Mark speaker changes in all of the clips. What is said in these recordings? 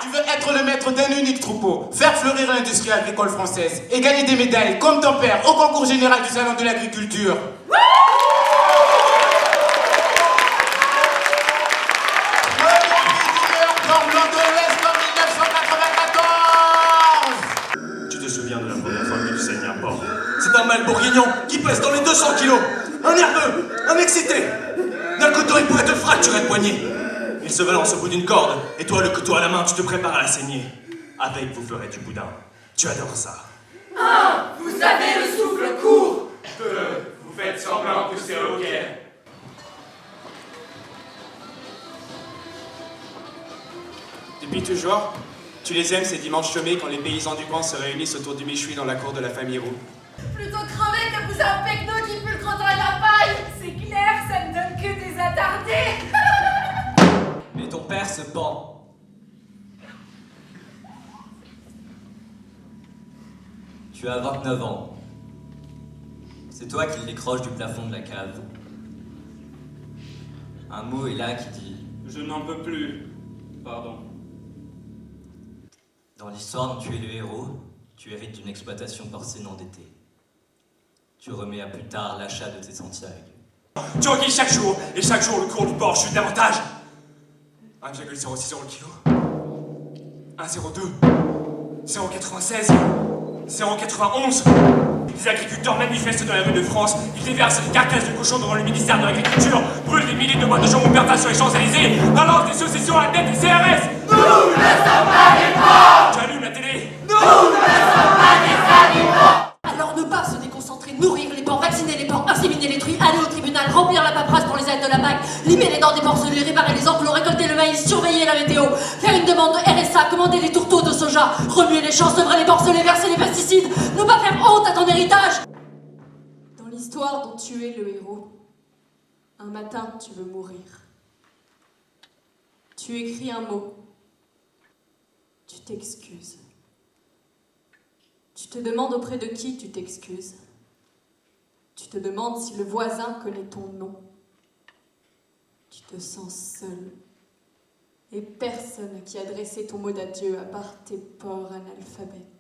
Speaker 1: Tu veux être le maître d'un unique troupeau, faire fleurir l'industrie agricole française et gagner des médailles comme ton père au concours général du salon de l'agriculture.
Speaker 2: Tu te souviens de la première fois que tu saignes un porc? C'est un mâle bourguignon qui pèse dans les 200 kilos. Un nerveux, un excité. D'un couteau, il pourrait te fracturer le poignet. Il se balance au bout d'une corde, et toi, le couteau à la main, tu te prépares à la saigner. Avec, vous ferez du boudin. Tu adores ça.
Speaker 3: 1. Vous avez le souffle court.
Speaker 4: 2. Vous faites semblant que c'est ok.
Speaker 1: Depuis toujours, tu les aimes ces dimanches chômés quand les paysans du coin se réunissent autour du méchoui dans la cour de la famille Roux.
Speaker 3: Plutôt crever que vous un pecno qui pue le crottin et la paille. C'est clair, ça ne donne que des attardés.
Speaker 5: Mais ton père se pend. Tu as 29 ans. C'est toi qui le décroches du plafond de la cave. Un mot est là qui dit...
Speaker 4: Je n'en peux plus. Pardon.
Speaker 5: Dans l'histoire dont tu es le héros, tu hérites d'une exploitation porcine endettée. Tu remets à plus tard l'achat de tes entières.
Speaker 2: Tu enquilles chaque jour, et chaque jour, le cours du porc chute davantage. 1,06 € le kilo. 1,02. 0,96. 0,91. Les agriculteurs manifestent dans les rues de France, ils déversent les carcasses de cochons devant le ministère de l'Agriculture, brûlent des milliers de boîtes de jambon Bertha sur les Champs-Élysées, balancent des saucissons à la tête des CRS.
Speaker 3: Nous ne sommes pas des porcs.
Speaker 2: Tu allumes la télé.
Speaker 3: Nous ne sommes pas des animaux.
Speaker 6: Alors ne pas se déconcentrer, nourrir les porcs, vacciner les porcs, inséminer les truies, aller au tribunal, remplir la paperasse pour les aides de la PAC, limer les dents des porcelets, réparer les enclos, récolter le maïs, surveiller la météo, faire une demande de RSA, commander les tourteaux de soja, remuer les champs, sevrer les porcelets, verser les pesticides, ne pas faire honte à ton héritage. Dans l'histoire dont tu es le héros, un matin tu veux mourir. Tu écris un mot. Tu t'excuses. Tu te demandes auprès de qui tu t'excuses. Tu te demandes si le voisin connaît ton nom. Tu te sens seul. Et personne à qui adresser ton mot d'adieu à part tes porcs analphabètes.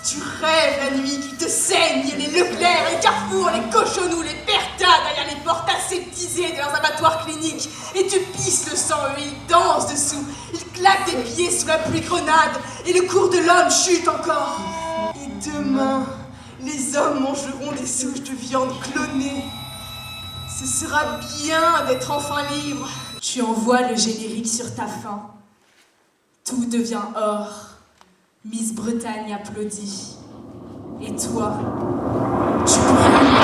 Speaker 7: Tu rêves la nuit qui te saigne, les Leclerc, les Carrefour, les Cochonous, les Bertha derrière les portes aseptisées de leurs abattoirs cliniques. Et tu pisses le sang, eux, ils dansent dessous. Ils claquent des pieds sous la pluie grenade. Et le cours de l'homme chute encore. Et demain, les hommes mangeront des souches de viande clonée. Ce sera bien d'être enfin libre. Tu envoies le générique sur ta faim. Tout devient or. Miss Bretagne applaudit. Et toi, tu brûles.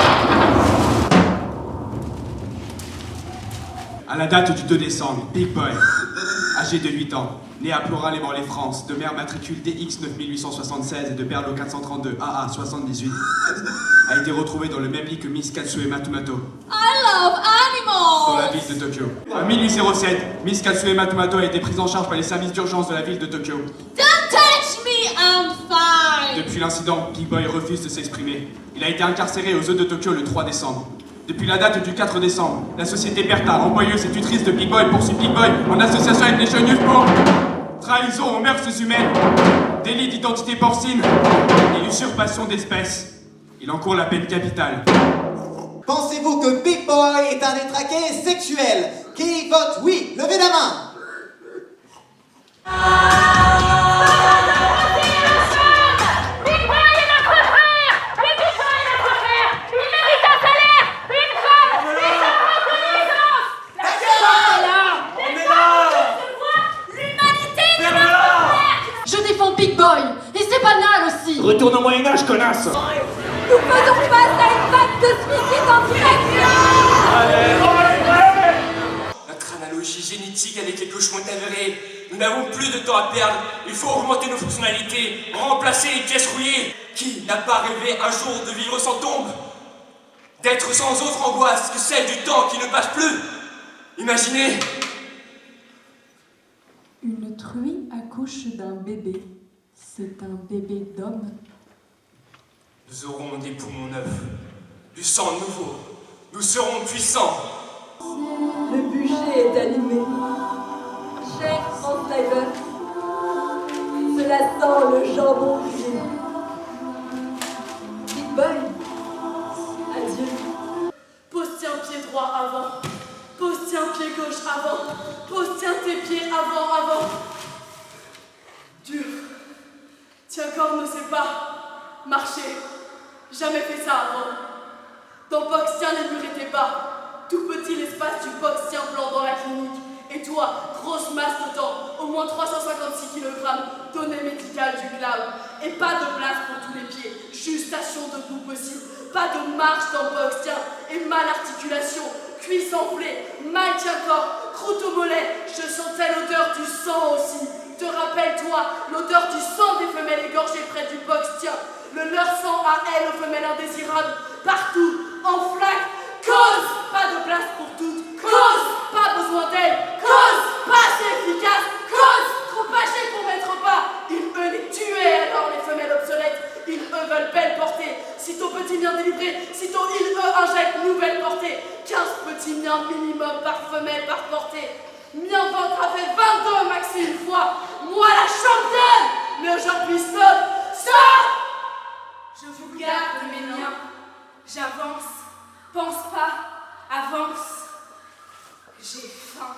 Speaker 1: À la date du 2 décembre, Big Boy, âgé de 8 ans, né à Plorin-les-Morlaix-France, de mère matricule DX 9876 et de Berlo 432 AA 78, a été retrouvé dans le même lit que Miss Katsue Matumato,
Speaker 6: I love
Speaker 1: dans
Speaker 6: animals!
Speaker 1: la ville de Tokyo. En 1807, Miss Katsue Matumato a été prise en charge par les services d'urgence de la ville de Tokyo.
Speaker 6: Don't touch me, I'm fine!
Speaker 1: Depuis l'incident, Big Boy refuse de s'exprimer. Il a été incarcéré aux Eaux de Tokyo le 3 décembre. Depuis la date du 4 décembre, la société Bertha, employeuse et tutrice de Big Boy, poursuit Big Boy en association avec les Jeunes Youth pour trahison aux mœurs humaines, délit d'identité porcine et usurpation d'espèces. Il encourt la peine capitale.
Speaker 8: Pensez-vous que Big Boy est un détraqué sexuel? Qui vote oui? Levez la main.
Speaker 6: Big Boy, et c'est banal aussi.
Speaker 4: Retourne au Moyen-Âge, connasse.
Speaker 3: Nous faisons face à une vague de suicides en direction.
Speaker 2: Notre analogie génétique avec les clochons est avérée. Nous n'avons plus de temps à perdre. Il faut augmenter nos fonctionnalités, remplacer les pièces rouillées. Qui n'a pas rêvé un jour de vivre sans tombe? D'être sans autre angoisse que celle du temps qui ne passe plus? Imaginez.
Speaker 6: Une truie accouche d'un bébé. C'est un bébé d'homme.
Speaker 2: Nous aurons des poumons neufs, du sang nouveau. Nous serons puissants.
Speaker 7: Le budget est animé. Chers
Speaker 6: sent le jambon grillé. Big Boy, adieu.
Speaker 7: Pose-tiens pied droit avant. Pose-tiens pied gauche avant. Pose-tiens tes pieds avant. Dur. Tiens corps ne sait pas marcher. Jamais fait ça avant. Dans Boxtien, les murs étaient bas. Tout petit l'espace du Boxtien blanc dans la clinique. Et toi, grosse masse de temps, au moins 356 kg, donnée médicale du cloud. Et pas de place pour tous les pieds, juste station debout possible. Pas de marche dans Boxtien et mal articulation. Cuisse enflée, mal tien-corps, croûte au mollet. Je sentais l'odeur du sang aussi. Te rappelle-toi, l'odeur du sang des femelles égorgées près du Boxtien. Le leur sang à elles aux femelles indésirables. Partout, en flaque. Cause, pas de place pour toutes. Cause, pas besoin d'elles. Cause, pas assez efficace. Cause, trop âgées pour mettre pas. Ils eux les tuaient alors les femelles obsolètes. Ils eux veulent belle portée. Sitôt petit mien délivré, sitôt ils eux injectent nouvelle portée. 15 petits miens minimum par femelle par portée. Mien ventre a fait 22 maxi une fois. Moi la championne. Mais aujourd'hui stop. Stop. Je vous garde mes miens. J'avance. Pense pas, avance. J'ai faim.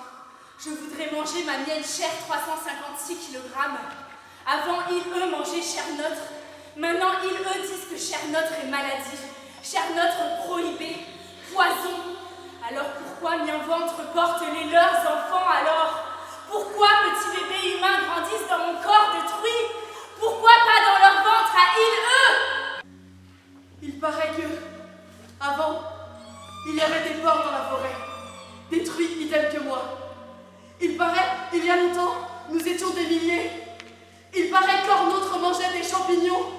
Speaker 7: Je voudrais manger ma mienne chère 356 kg. Avant, ils, eux, mangeaient chair neutre. Maintenant, ils, eux, disent que chair neutre est maladie. Chair neutre prohibée, poison. Alors pourquoi mien ventre porte les leurs enfants alors? Pourquoi petits bébés humains grandissent dans mon corps détruit? Pourquoi pas dans leur ventre à ils, eux? Il paraît que, avant, il y avait des porcs dans la forêt, détruits idem que moi. Il paraît, il y a longtemps, nous étions des milliers. Il paraît qu'or nôtre mangeait des champignons.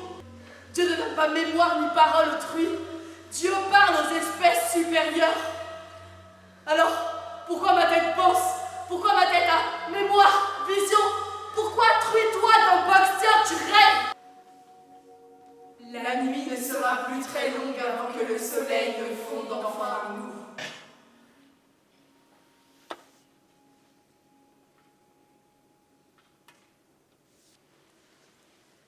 Speaker 7: Dieu ne donne pas mémoire ni parole autrui. Dieu parle aux espèces supérieures. Alors, pourquoi ma tête pense? Pourquoi ma tête a mémoire, vision? Pourquoi truis-toi dans Boxtien, tu rêves? La nuit ne sera plus très longue avant que le soleil ne fonde enfin en nous.